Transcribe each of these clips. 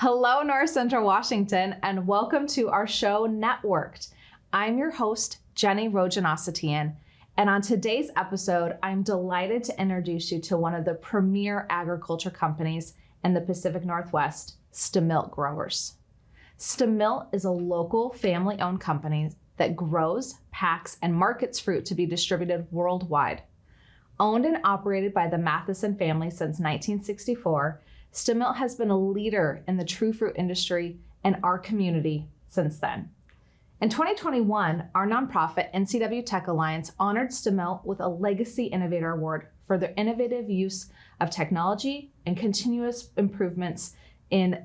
Hello, North Central Washington, and welcome to our show, Networked. I'm your host, Jenny Rojanasatian, and on today's episode, I'm delighted to introduce you to one of the premier agriculture companies in the Pacific Northwest, Stemilt Growers. Stemilt is a local family-owned company that grows, packs, and markets fruit to be distributed worldwide. Owned and operated by the Mathison family since 1964, Stemilt has been a leader in the true fruit industry and our community since then. In 2021, our nonprofit NCW Tech Alliance honored Stemilt with a Legacy Innovator Award for their innovative use of technology and continuous improvements in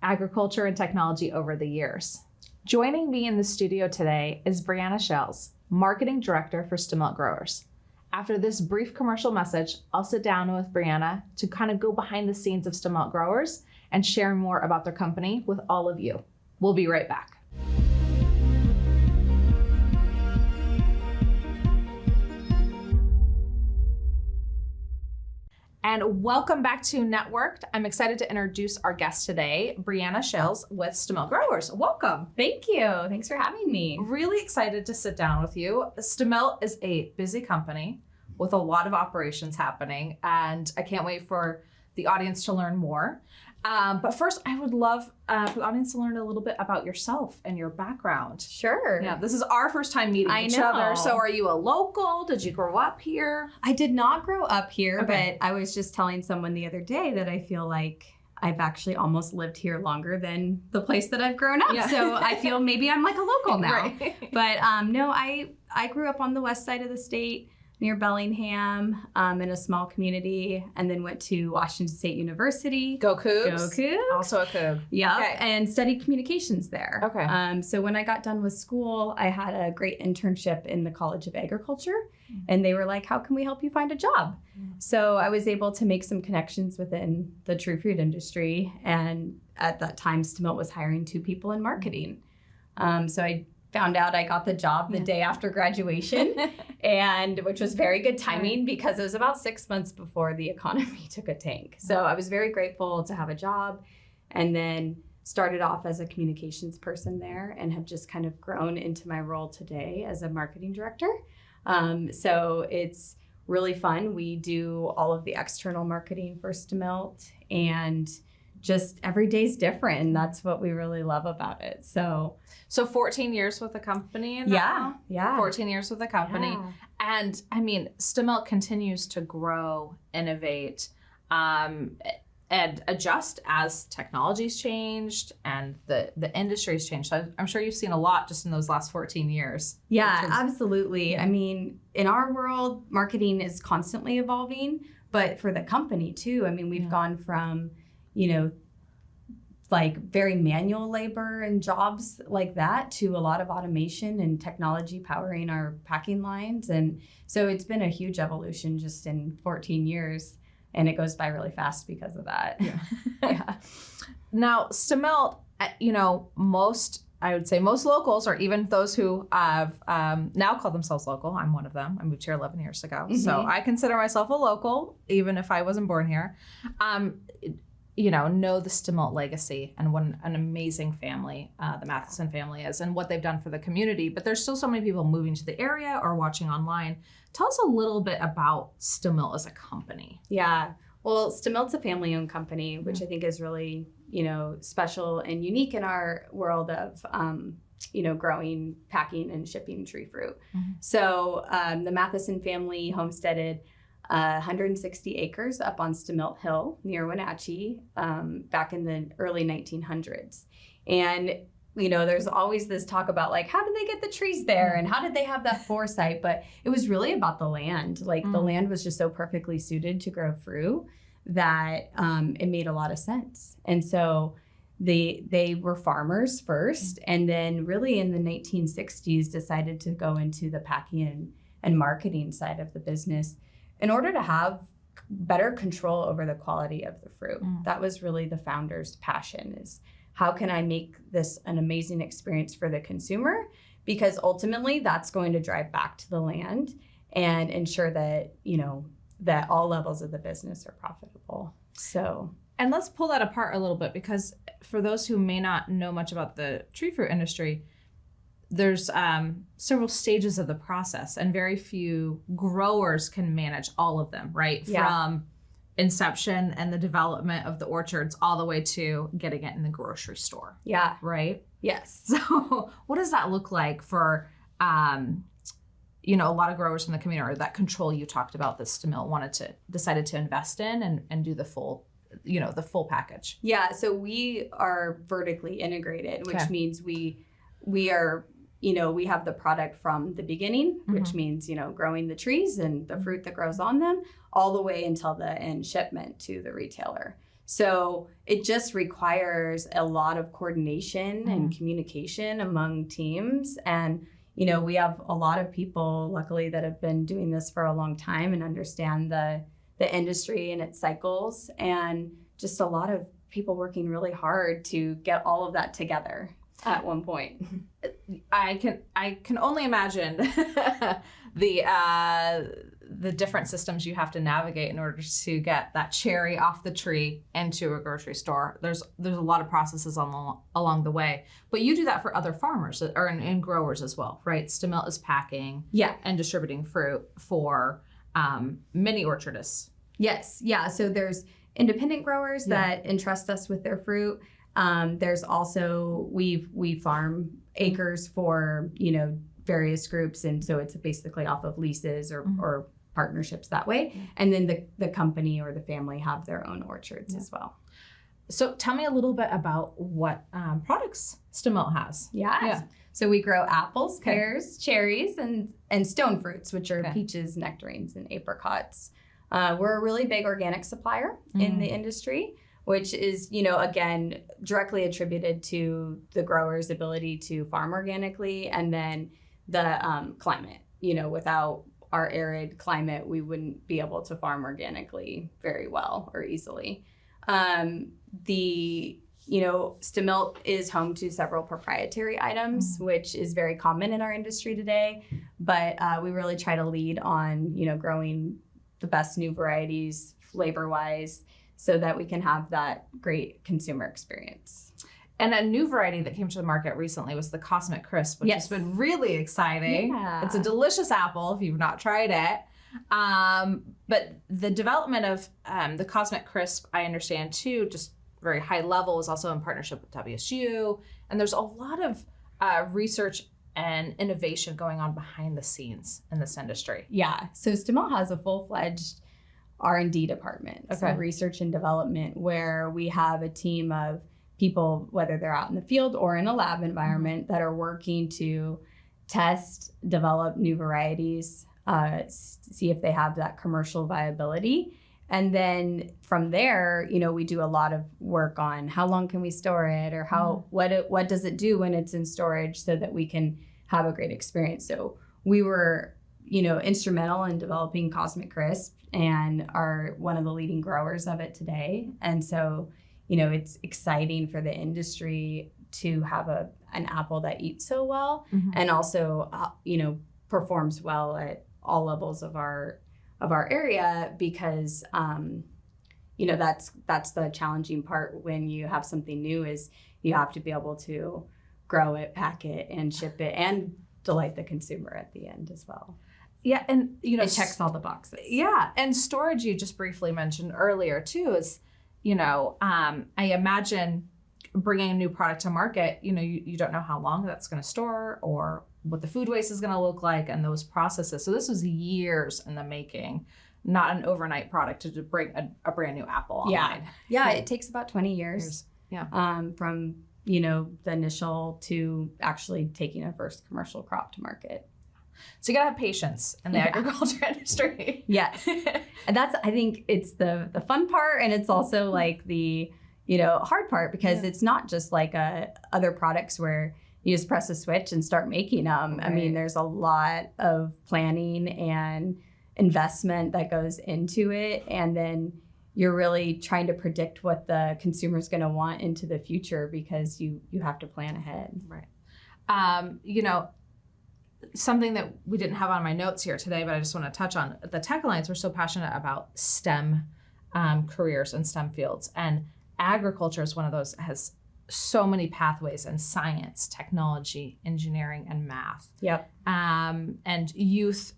agriculture and technology over the years. Joining me in the studio today is Brianna Shales, Marketing Director for Stemilt Growers. After this brief commercial message, I'll sit down with Brianna to kind of go behind the scenes of Stemilt Growers and share more about their company with all of you. We'll be right back. And welcome back to Networked. I'm excited to introduce our guest today, Brianna Shales with Stemilt Growers. Welcome. Thank you. Thanks for having me. Really excited to sit down with you. Stemilt is a busy company with a lot of operations happening, and I can't wait for the audience to learn more. But first, I would love for the audience to learn a little bit about yourself and your background. Sure. Yeah, this is our first time meeting each other. So are you a local? Did you grow up here? I did not grow up here, Okay. but I was just telling someone the other day that I feel like I've actually almost lived here longer than the place that I've grown up. Yeah. So I feel maybe I'm like a local now. Right. But no, I grew up on the west side of the state near Bellingham in a small community, and then went to Washington State University. Go Cougs. Go Cougs. Also a Coug. Yeah, Okay. and studied communications there. Okay. So when I got done with school, I had a great internship in the College of Agriculture, and they were like, how can we help you find a job? So I was able to make some connections within the true fruit industry, and at that time, Stemilt was hiring 2 people in marketing. So I found out I got the job the day after graduation, and which was very good timing because it was about 6 months before the economy took a tank. So I was very grateful to have a job, and then started off as a communications person there and have just kind of grown into my role today as a marketing director. So it's really fun. We do all of the external marketing for Stemilt, and just every day's different, and that's what we really love about it. So 14 years with the company now? Yeah. 14 years with the company. Yeah. And I mean, Stemilt continues to grow, innovate, and adjust as technology's changed and the industry's changed. So I'm sure you've seen a lot just in those last 14 years. Yeah, absolutely. I mean, in our world, marketing is constantly evolving, but for the company too. I mean, we've gone from, like very manual labor and jobs like that to a lot of automation and technology powering our packing lines. And so it's been a huge evolution just in 14 years, and it goes by really fast because of that. Yeah. Yeah. Now, Stemilt, I would say most locals, or even those who have now call themselves local, I'm one of them. I moved here 11 years ago. Mm-hmm. So I consider myself a local, even if I wasn't born here. Know the Stemilt legacy and what an amazing family the Mathison family is and what they've done for the community. But there's still so many people moving to the area or watching online. Tell us a little bit about Stemilt as a company. Yeah. Well, Stemilt's a family-owned company, which I think is really, special and unique in our world of, growing, packing, and shipping tree fruit. Mm-hmm. So the Mathison family homesteaded 160 acres up on Stemilt Hill near Wenatchee back in the early 1900s. And, there's always this talk about like, how did they get the trees there and how did they have that foresight? But it was really about the land. Like the land was just so perfectly suited to grow fruit that it made a lot of sense. And so they were farmers first, and then really in the 1960s decided to go into the packing and marketing side of the business in order to have better control over the quality of the fruit. That was really the founder's passion, is how can I make this an amazing experience for the consumer? Because ultimately that's going to drive back to the land and ensure that, that all levels of the business are profitable. So And let's pull that apart a little bit, because for those who may not know much about the tree fruit industry, there's several stages of the process, and very few growers can manage all of them, right? Yeah. From inception and the development of the orchards all the way to getting it in the grocery store. Yeah. Right? Yes. So what does that look like for, a lot of growers in the community, or that control you talked about that Stemilt decided to invest in and do the full package? Yeah. So we are vertically integrated, which means we are, we have the product from the beginning, which means, growing the trees and the fruit that grows on them, all the way until the end shipment to the retailer. So it just requires a lot of coordination and communication among teams. And, we have a lot of people, luckily, that have been doing this for a long time and understand the industry and its cycles, and just a lot of people working really hard to get all of that together at one point. I can only imagine the different systems you have to navigate in order to get that cherry off the tree into a grocery store. There's a lot of processes along the way, but you do that for other farmers and growers as well, right? Stemilt is packing and distributing fruit for many orchardists. Yes. Yeah. So there's independent growers that entrust us with their fruit. There's also, we farm acres for, various groups. And so it's basically off of leases or partnerships that way. And then the company or the family have their own orchards as well. So tell me a little bit about what products Stemilt has. Yeah. So we grow apples, pears, cherries, and stone fruits, which are peaches, nectarines, and apricots. We're a really big organic supplier in the industry, which is, again, directly attributed to the growers' ability to farm organically, and then the climate. Without our arid climate, we wouldn't be able to farm organically very well or easily. Stemilt is home to several proprietary items, which is very common in our industry today. But we really try to lead on, growing the best new varieties flavor-wise, so that we can have that great consumer experience. And a new variety that came to the market recently was the Cosmic Crisp, which has been really exciting. Yeah. It's a delicious apple if you've not tried it. But the development of the Cosmic Crisp, I understand too, just very high level, is also in partnership with WSU. And there's a lot of research and innovation going on behind the scenes in this industry. Yeah. So Stemilt has a full-fledged R&D department, so research and development, where we have a team of people, whether they're out in the field or in a lab environment, that are working to test, develop new varieties, see if they have that commercial viability. And then from there, we do a lot of work on how long can we store it, or what does it do when it's in storage, so that we can have a great experience. So we were, instrumental in developing Cosmic Crisp and are one of the leading growers of it today. And so, it's exciting for the industry to have an apple that eats so well and also, performs well at all levels of our area, because, that's the challenging part when you have something new, is you have to be able to grow it, pack it, and ship it, and delight the consumer at the end as well. Yeah, and it checks all the boxes. Yeah, and storage, you just briefly mentioned earlier too, is I imagine bringing a new product to market. You don't know how long that's going to store, or what the food waste is going to look like, and those processes. So this was years in the making, not an overnight product to bring a brand new apple online. Yeah, it takes about 20 years. Yeah, from the initial to actually taking a first commercial crop to market. So you gotta have patience in the agriculture industry. Yes. And I think it's the fun part, and it's also like the, hard part, because it's not just like other products where you just press a switch and start making them. Right. I mean, there's a lot of planning and investment that goes into it. And then you're really trying to predict what the consumer's going to want into the future, because you have to plan ahead. Right. Something that we didn't have on my notes here today, but I just want to touch on, the Tech Alliance, we're so passionate about STEM careers in STEM fields. And agriculture is one of those that has so many pathways in science, technology, engineering, and math. Yep. And youth,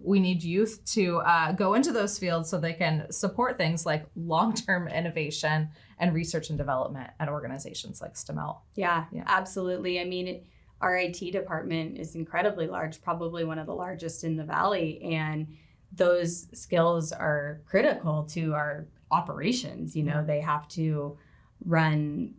we need youth to go into those fields so they can support things like long-term innovation and research and development at organizations like Stemilt. Yeah, absolutely. I mean, our IT department is incredibly large, probably one of the largest in the Valley. And those skills are critical to our operations. You know, they have to run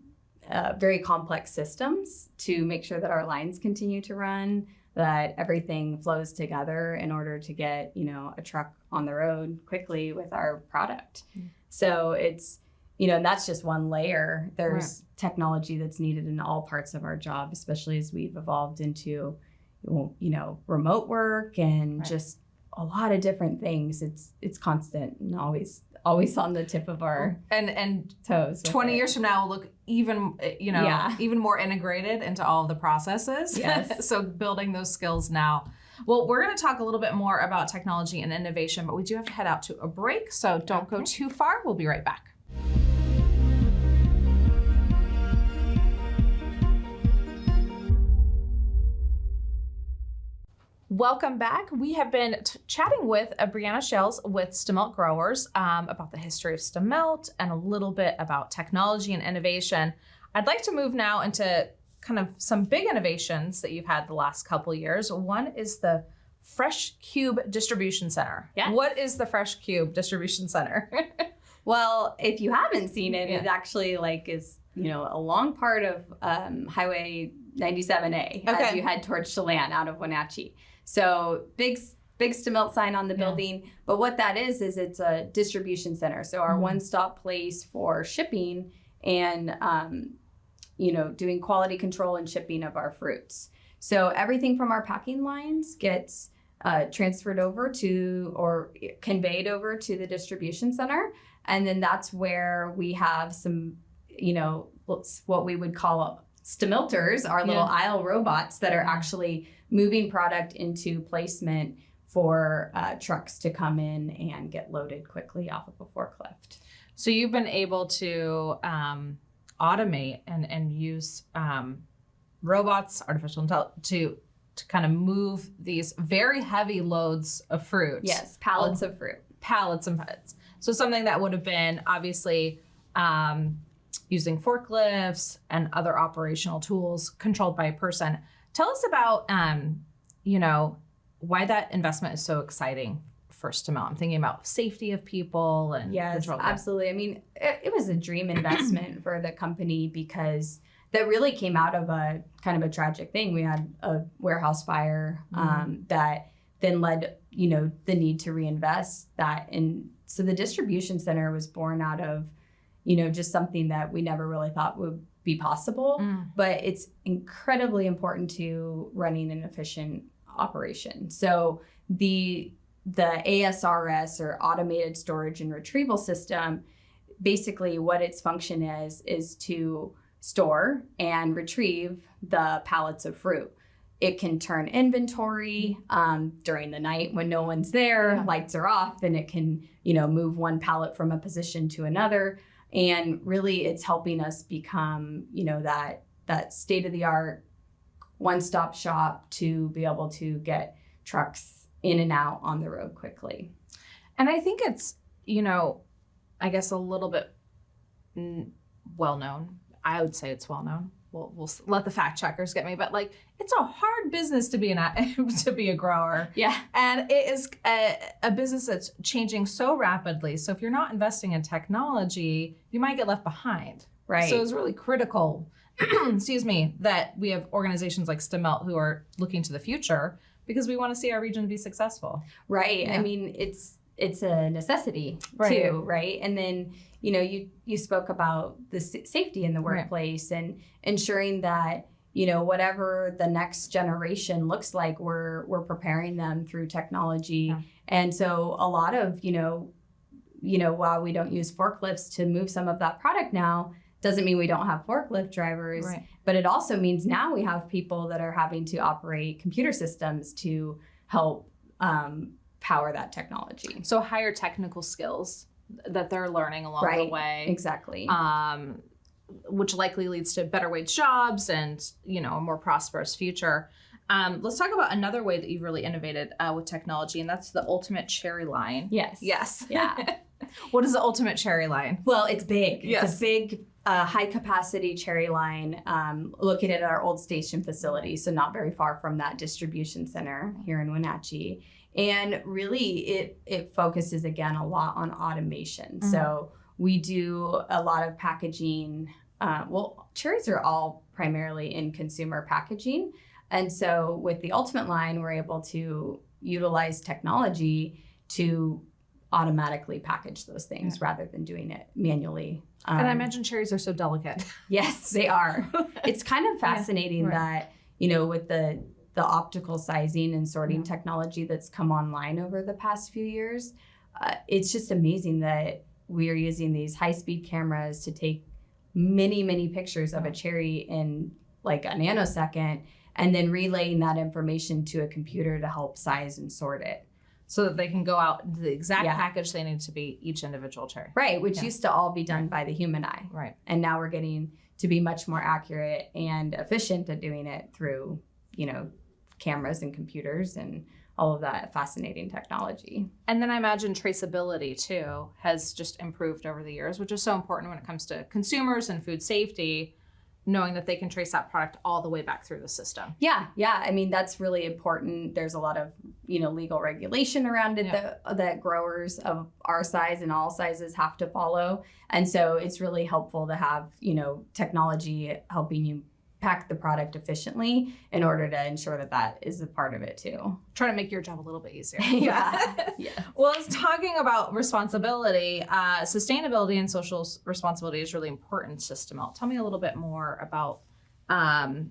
very complex systems to make sure that our lines continue to run, that everything flows together in order to get, you know, a truck on the road quickly with our product. So it's, you know, that's just one layer. There's technology that's needed in all parts of our job, especially as we've evolved into, you know, remote work and just a lot of different things. It's constant and always on the tip of our and toes. 20 years from now will look even, you know, even more integrated into all of the processes. Yes. So building those skills now. Well, we're going to talk a little bit more about technology and innovation, but we do have to head out to a break. So don't go too far. We'll be right back. Welcome back. We have been chatting with Brianna Shales with Stemilt Growers about the history of Stemilt and a little bit about technology and innovation. I'd like to move now into kind of some big innovations that you've had the last couple years. One is the Fresh Cube Distribution Center. Yes. What is the Fresh Cube Distribution Center? Well, if you haven't seen it, it actually is, you know, a long part of Highway 97A as you head towards Chelan out of Wenatchee. So big Stemilt sign on the building. But what that is it's a distribution center. So our one-stop place for shipping and, you know, doing quality control and shipping of our fruits. So everything from our packing lines gets transferred over to or conveyed over to the distribution center. And then that's where we have some, you know, what we would call Stemilters, our little aisle robots that are actually moving product into placement for trucks to come in and get loaded quickly off of a forklift. So you've been able to automate and use robots, artificial intelligence, to kind of move these very heavy loads of fruit. Yes, pallets of fruit. Pallets and pallets. So something that would have been obviously using forklifts and other operational tools controlled by a person. Tell us about, you know, why that investment is so exciting for Stemilt. I'm thinking about safety of people and control. Absolutely. I mean, it was a dream investment for the company because that really came out of a kind of a tragic thing. We had a warehouse fire that then led, you know, the need to reinvest that. And so the distribution center was born out of, you know, just something that we never really thought would be possible, but it's incredibly important to running an efficient operation. So the ASRS, or Automated Storage and Retrieval System, basically what its function is to store and retrieve the pallets of fruit. It can turn inventory during the night when no one's there, lights are off, and it can, you know, move one pallet from a position to another. And really it's helping us become, you know, that state-of-the-art one-stop shop to be able to get trucks in and out on the road quickly. And I think it's, you know, I guess a little bit well-known. I would say it's well-known. We'll let the fact checkers get me, but like, it's a hard business to be a grower. Yeah. And it is a business that's changing so rapidly. So if you're not investing in technology, you might get left behind. Right. So it's really critical, excuse me, that we have organizations like Stemilt who are looking to the future because we want to see our region be successful. Right. Yeah. I mean, it's a necessity too, right? And then, you know, you spoke about the safety in the workplace and ensuring that, you know, whatever the next generation looks like, we're preparing them through technology. Yeah. And so a lot of, you know, while we don't use forklifts to move some of that product now, doesn't mean we don't have forklift drivers, but it also means now we have people that are having to operate computer systems to help power that technology. So higher technical skills that they're learning along the way. Exactly. Which likely leads to better wage jobs and, a more prosperous future. Let's talk about another way that you've really innovated with technology, and that's the Ultimate Cherry line. Yes. Yeah. What is the Ultimate Cherry line? Well, it's big. Yes. It's a big, high capacity cherry line located at our old station facility, so not very far from that distribution center here in Wenatchee. And really, it focuses again a lot on automation. Mm-hmm. So we do a lot of packaging. Cherries are all primarily in consumer packaging. And so with the Ultimate line, we're able to utilize technology to automatically package those things rather than doing it manually. And I imagine cherries are so delicate. Yes, they are. It's kind of fascinating that, with the optical sizing and sorting technology that's come online over the past few years, it's just amazing that we are using these high-speed cameras to take many, many pictures of a cherry in like a nanosecond, and then relaying that information to a computer to help size and sort it. So that they can go out the exact package they need to be each individual cherry. Right, which used to all be done by the human eye. Right. And now we're getting to be much more accurate and efficient at doing it through, cameras and computers and all of that fascinating technology. And then I imagine traceability too has just improved over the years, which is so important when it comes to consumers and food safety, knowing that they can trace that product all the way back through the system. Yeah. I mean, that's really important. There's a lot of, legal regulation around it that growers of our size and all sizes have to follow. And so it's really helpful to have, technology helping you pack the product efficiently in order to ensure that is a part of it too. Trying to make your job a little bit easier. Yeah. Well, it's talking about responsibility, sustainability and social responsibility is really important to Stemilt. Tell me a little bit more about, about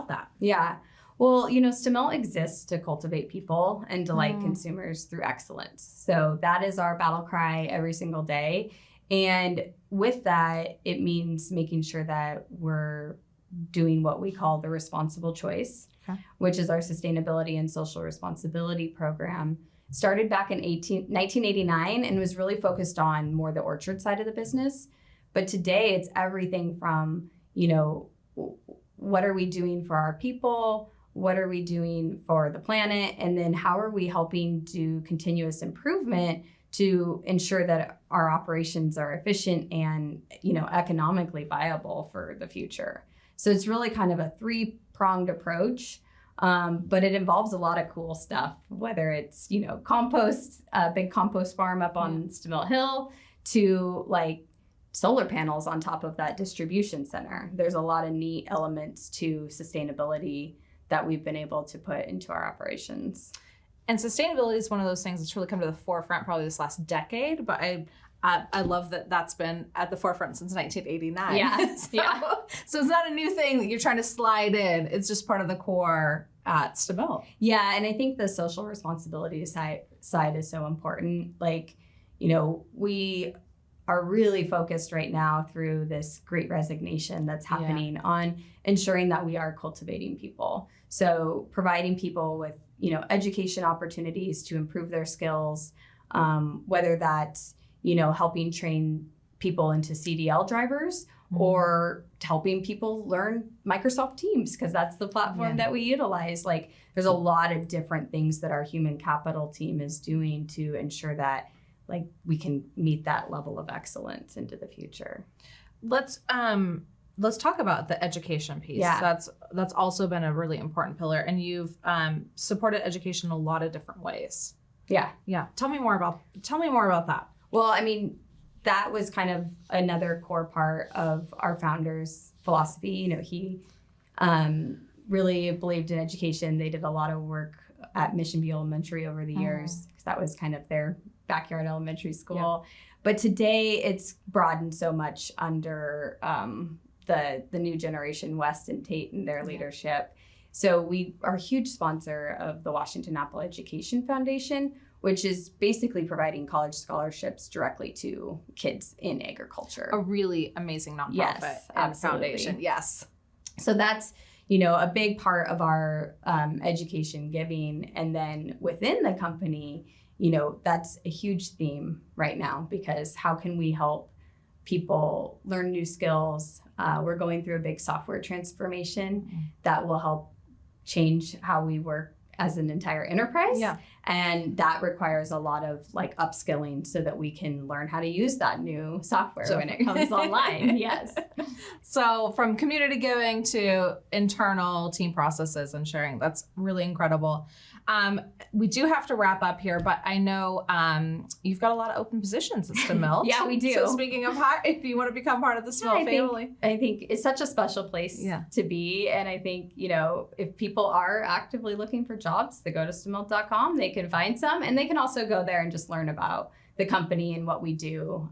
that. Yeah. Well, Stemilt exists to cultivate people and delight consumers through excellence. So that is our battle cry every single day. And with that, it means making sure that we're doing what we call the responsible choice, which is our sustainability and social responsibility program. Started back in 1989 and was really focused on more the orchard side of the business. But today it's everything from, what are we doing for our people? What are we doing for the planet? And then how are we helping do continuous improvement to ensure that our operations are efficient and, economically viable for the future. So it's really kind of a three-pronged approach, but it involves a lot of cool stuff, whether it's, compost, a big compost farm up on Stemilt Hill, to like solar panels on top of that distribution center. There's a lot of neat elements to sustainability that we've been able to put into our operations. And sustainability is one of those things that's really come to the forefront probably this last decade, but I love that that's been at the forefront since 1989. Yeah. So it's not a new thing that you're trying to slide in. It's just part of the core at Stemilt. Yeah, and I think the social responsibility side is so important. Like, we are really focused right now through this great resignation that's happening on ensuring that we are cultivating people. So providing people with education opportunities to improve their skills, whether that's, helping train people into CDL drivers or helping people learn Microsoft Teams, because that's the platform that we utilize. Like, there's a lot of different things that our human capital team is doing to ensure that we can meet that level of excellence into the future. Let's talk about the education piece. Yeah. That's also been a really important pillar, and you've supported education in a lot of different ways. Yeah. Tell me more about that. Well, I mean, that was kind of another core part of our founder's philosophy. He really believed in education. They did a lot of work at Mission View Elementary over the years, because that was kind of their backyard elementary school. But today it's broadened so much under the new generation, West and Tate, and their leadership. So we are a huge sponsor of the Washington Apple Education Foundation, which is basically providing college scholarships directly to kids in agriculture. A really amazing nonprofit and foundation. Yes. So that's, a big part of our education giving. And then within the company, that's a huge theme right now, because how can we help people learn new skills? We're going through a big software transformation that will help change how we work as an entire enterprise. Yeah. And that requires a lot of like upskilling so that we can learn how to use that new software when it comes online. Yes. So from community giving to internal team processes and sharing, that's really incredible. We do have to wrap up here, but I know you've got a lot of open positions at Stemilt. Yeah, we do. So speaking of if you want to become part of the Stemilt family. I think it's such a special place to be. And I think, if people are actively looking for jobs, they go to stemilt.com, they can find some, and they can also go there and just learn about the company and what we do.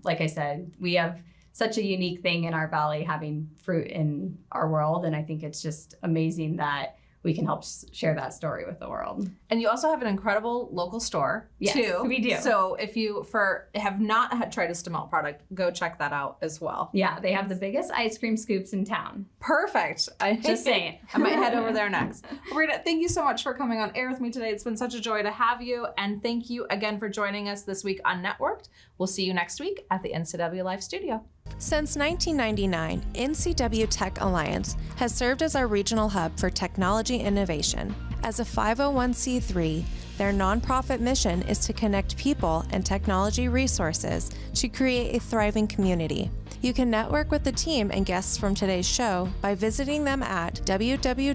Like I said, we have such a unique thing in our valley, having fruit in our world. And I think it's just amazing that we can help share that story with the world. And you also have an incredible local store, yes, too. We do. So if you have not tried a Stemilt product, go check that out as well. Yeah, they have the biggest ice cream scoops in town. Perfect. Just saying. I might head over there next. Rita, thank you so much for coming on air with me today. It's been such a joy to have you. And thank you again for joining us this week on Networked. We'll see you next week at the NCW Live Studio. Since 1999, NCW Tech Alliance has served as our regional hub for technology innovation. As a 501c3, their nonprofit mission is to connect people and technology resources to create a thriving community. You can network with the team and guests from today's show by visiting them at www.ncwtech.org.